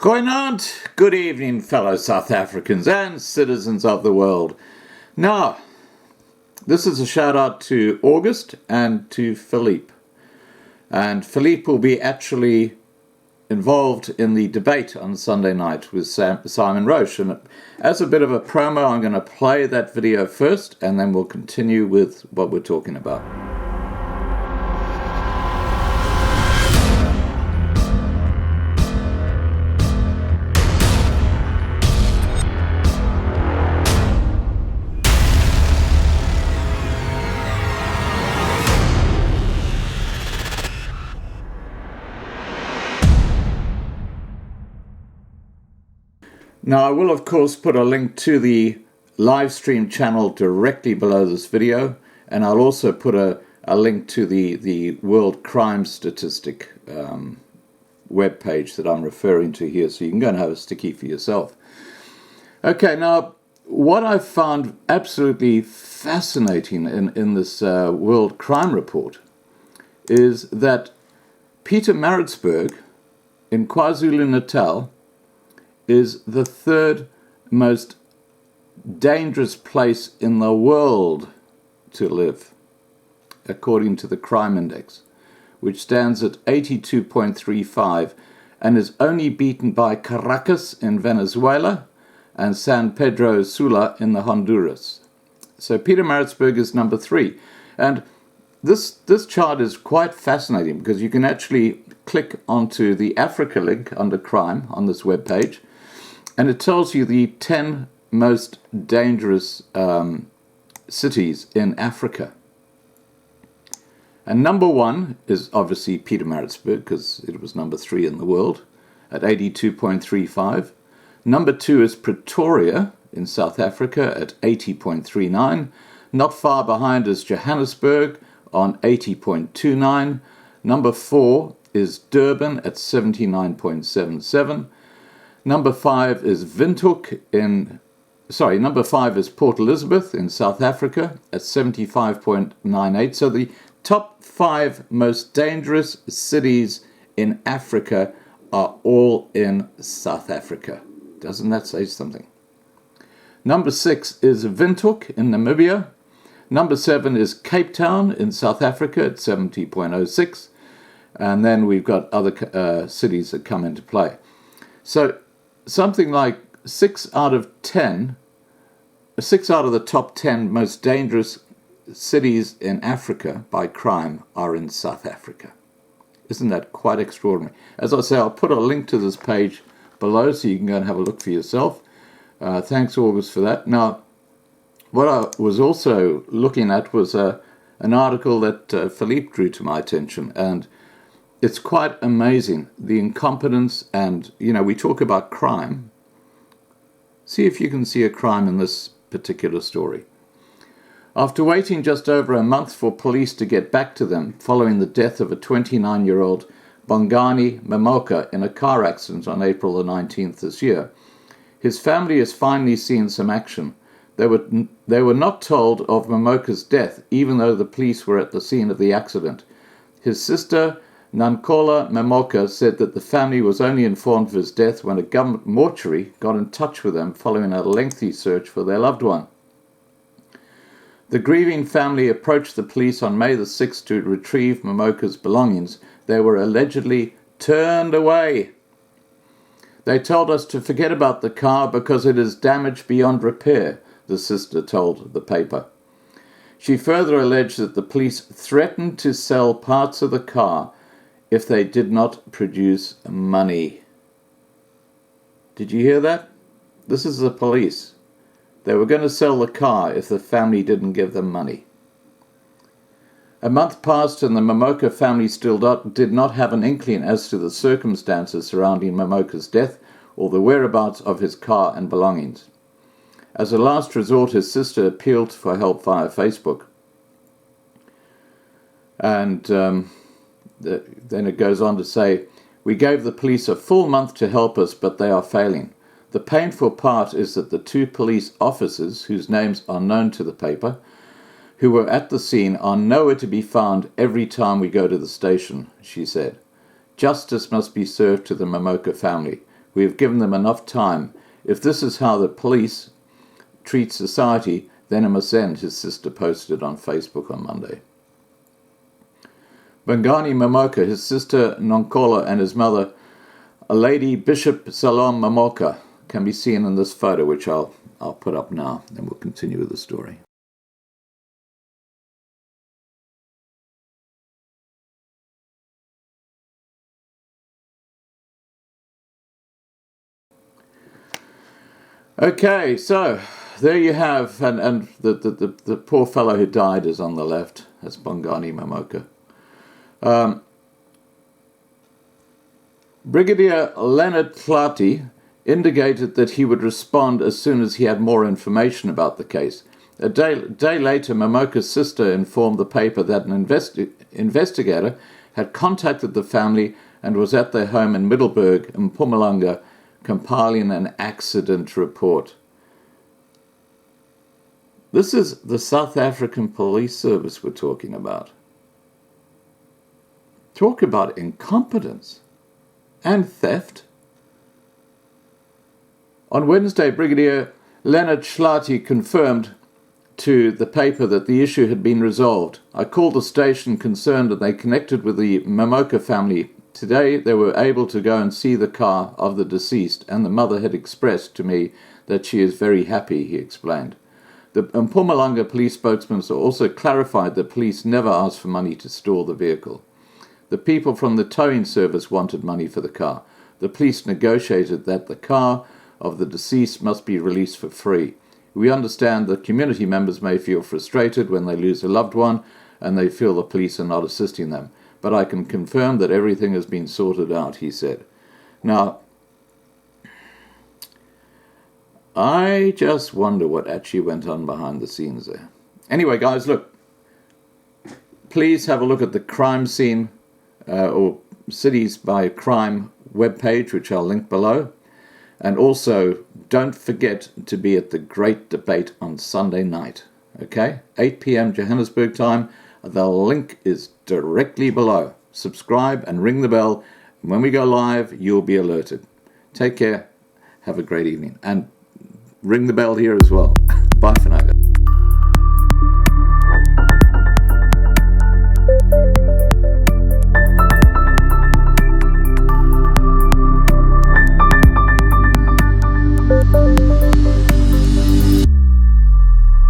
Goeienaand, good evening, fellow South Africans and citizens of the world. Now, this is a shout out to August and to Philippe. And Philippe will be actually involved in the debate on Sunday night with Simon Roche. And as a bit of a promo, I'm going to play that video first, and then we'll continue with what we're talking about. Now, I will, of course, put a link to the live stream channel directly below this video, and I'll also put a link to the World Crime Statistic webpage that I'm referring to here, so you can go and have a sticky for yourself. Okay, now, what I've found absolutely fascinating in this World Crime Report is that Pietermaritzburg in KwaZulu-Natal is the third most dangerous place in the world to live, according to the Crime Index, which stands at 82.35 and is only beaten by Caracas in Venezuela and San Pedro Sula in the Honduras. So Pietermaritzburg is number 3. And this chart is quite fascinating because you can actually click onto the Africa link under crime on this webpage, and it tells you the 10 most dangerous cities in Africa. And number 1 is obviously Pietermaritzburg, because it was number 3 in the world at 82.35. Number 2 is Pretoria in South Africa at 80.39. Not far behind is Johannesburg on 80.29. Number 4 is Durban at 79.77. Number 5 is number 5 is Port Elizabeth in South Africa at 75.98. So the top 5 most dangerous cities in Africa are all in South Africa. Doesn't that say something? Number 6 is Windhoek in Namibia. Number 7 is Cape Town in South Africa at 70.06. And then we've got other cities that come into play. So something like 6 out of the top 10 most dangerous cities in Africa by crime are in South Africa. Isn't that quite extraordinary? As I say, I'll put a link to this page below so you can go and have a look for yourself. Thanks, August, for that. Now, what I was also looking at was an article that Philippe drew to my attention, and it's quite amazing, the incompetence, and, we talk about crime. See if you can see a crime in this particular story. After waiting just over a month for police to get back to them following the death of a 29-year-old Bongani Mamoka in a car accident on April the 19th this year, his family has finally seen some action. They were not told of Mamoka's death, even though the police were at the scene of the accident. His sister, Nankola Mamoka, said that the family was only informed of his death when a government mortuary got in touch with them following a lengthy search for their loved one. The grieving family approached the police on May the 6th to retrieve Mamoka's belongings. They were allegedly turned away. They told us to forget about the car because it is damaged beyond repair, the sister told the paper. She further alleged that the police threatened to sell parts of the car if they did not produce money. Did you hear that? This is the police. They were going to sell the car if the family didn't give them money. A month passed and the Mamoka family still did not have an inkling as to the circumstances surrounding Mamoka's death or the whereabouts of his car and belongings. As a last resort, his sister appealed for help via Facebook. And then it goes on to say, "We gave the police a full month to help us, but they are failing. The painful part is that the 2 police officers, whose names are known to the paper, who were at the scene, are nowhere to be found every time we go to the station," she said. "Justice must be served to the Mamoka family. We have given them enough time. If this is how the police treat society, then it must end, his sister posted on Facebook on Monday. Bongani Momoka, his sister Nonkola, and his mother, a Lady Bishop Salom Momoka, can be seen in this photo, which I'll put up now, and we'll continue with the story. Okay, so there you have, and the poor fellow who died is on the left. That's Bongani Momoka. Brigadier Leonard Tlati indicated that he would respond as soon as he had more information about the case. A day later, Momoka's sister informed the paper that an investigator had contacted the family and was at their home in Middelburg, Mpumalanga, compiling an accident report. This is the South African Police Service we're talking about. Talk about incompetence and theft. On Wednesday, Brigadier Leonard Tlati confirmed to the paper that the issue had been resolved. I called the station concerned and they connected with the Momoka family. Today they were able to go and see the car of the deceased, and the mother had expressed to me that she is very happy, he explained. The Mpumalanga police spokesman also clarified that police never asked for money to store the vehicle. The people from the towing service wanted money for the car. The police negotiated that the car of the deceased must be released for free. We understand that community members may feel frustrated when they lose a loved one and they feel the police are not assisting them. But I can confirm that everything has been sorted out, he said. Now, I just wonder what actually went on behind the scenes there. Anyway, guys, look. Please have a look at the crime scene or Cities by Crime webpage, which I'll link below. And also, don't forget to be at the Great Debate on Sunday night. Okay? 8 p.m. Johannesburg time. The link is directly below. Subscribe and ring the bell. And when we go live, you'll be alerted. Take care. Have a great evening. And ring the bell here as well. Bye for now.